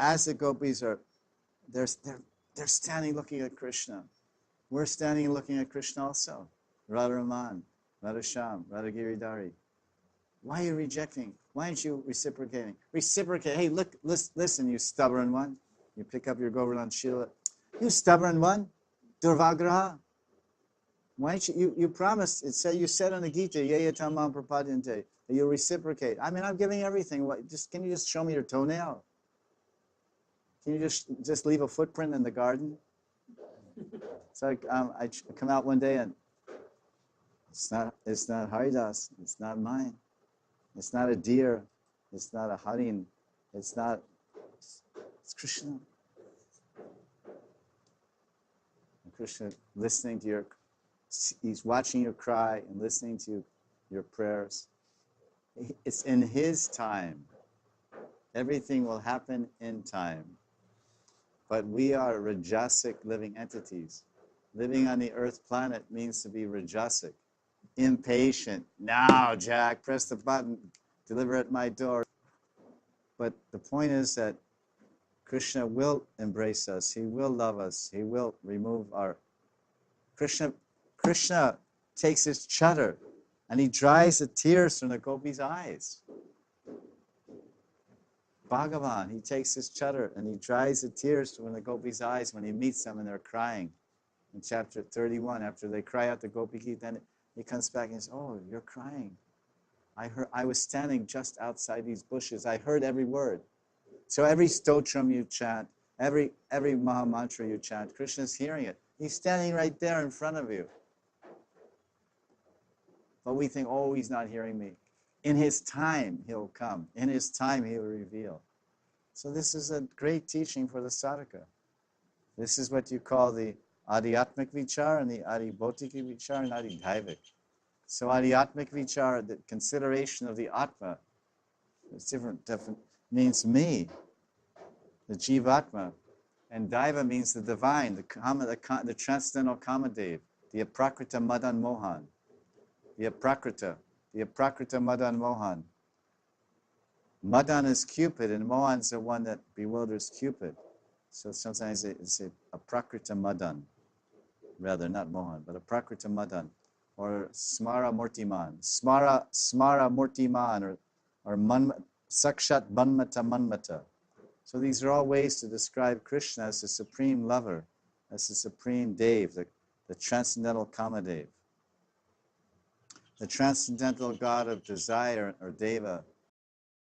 as the gopis are, they're standing looking at Krishna. We're standing looking at Krishna also. Radharaman, Radhasham, Radhagiridhari. Why are you rejecting? Why aren't you reciprocating? Reciprocate. Hey, look, listen, you stubborn one. You pick up your Govardhan Shila. You stubborn one. Durvagraha. Why don't you promised, you said on the Gita, Yayatamam Prapadyante, that you reciprocate. I mean, I'm giving everything. Can you just show me your toenail? Can you just leave a footprint in the garden? So I come out one day and it's not Haridas, it's not mine. It's not a deer, it's not a harin, it's Krishna. And Krishna listening to he's watching you cry and listening to your prayers. It's in his time. Everything will happen in time. But we are rajasic living entities. Living on the earth planet means to be rajasic. Impatient. Now, Jack, press the button, deliver at my door. But the point is that Krishna will embrace us. He will love us. He will remove our... Krishna takes his chadar and he dries the tears from the gopis' eyes. Bhagavan, he takes his chadar and he dries the tears from the gopis' eyes when he meets them and they're crying. In chapter 31, after they cry out the Gopi Gita, then he comes back and says, oh, you're crying. I was standing just outside these bushes. I heard every word. So every stotram you chant, every Maha Mantra you chant, Krishna's hearing it. He's standing right there in front of you. But we think, oh, he's not hearing me. In his time, he'll come. In his time, he will reveal. So this is a great teaching for the sadhaka. This is what you call the Adhyatmic Vichar and the Adhibhautiki Vichar and Adhidhaivik. So Adhyatmic Vichar, the consideration of the Atma, it's different means me, the Jivatma. And Daiva means the divine, the transcendental Kamadev, the Aprakrita Madan Mohan. The Aprakrita Madan Mohan. Madan is Cupid, and Mohan is the one that bewilders Cupid. So sometimes it's a Aprakrita Madan, rather, not Mohan, but Aprakrita Madan, or Smara Murtiman. Smara Murtiman, or Sakshat Manmata Manmata. So these are all ways to describe Krishna as the supreme lover, as the supreme Dev, the transcendental Kamadev. The transcendental god of desire, or Deva,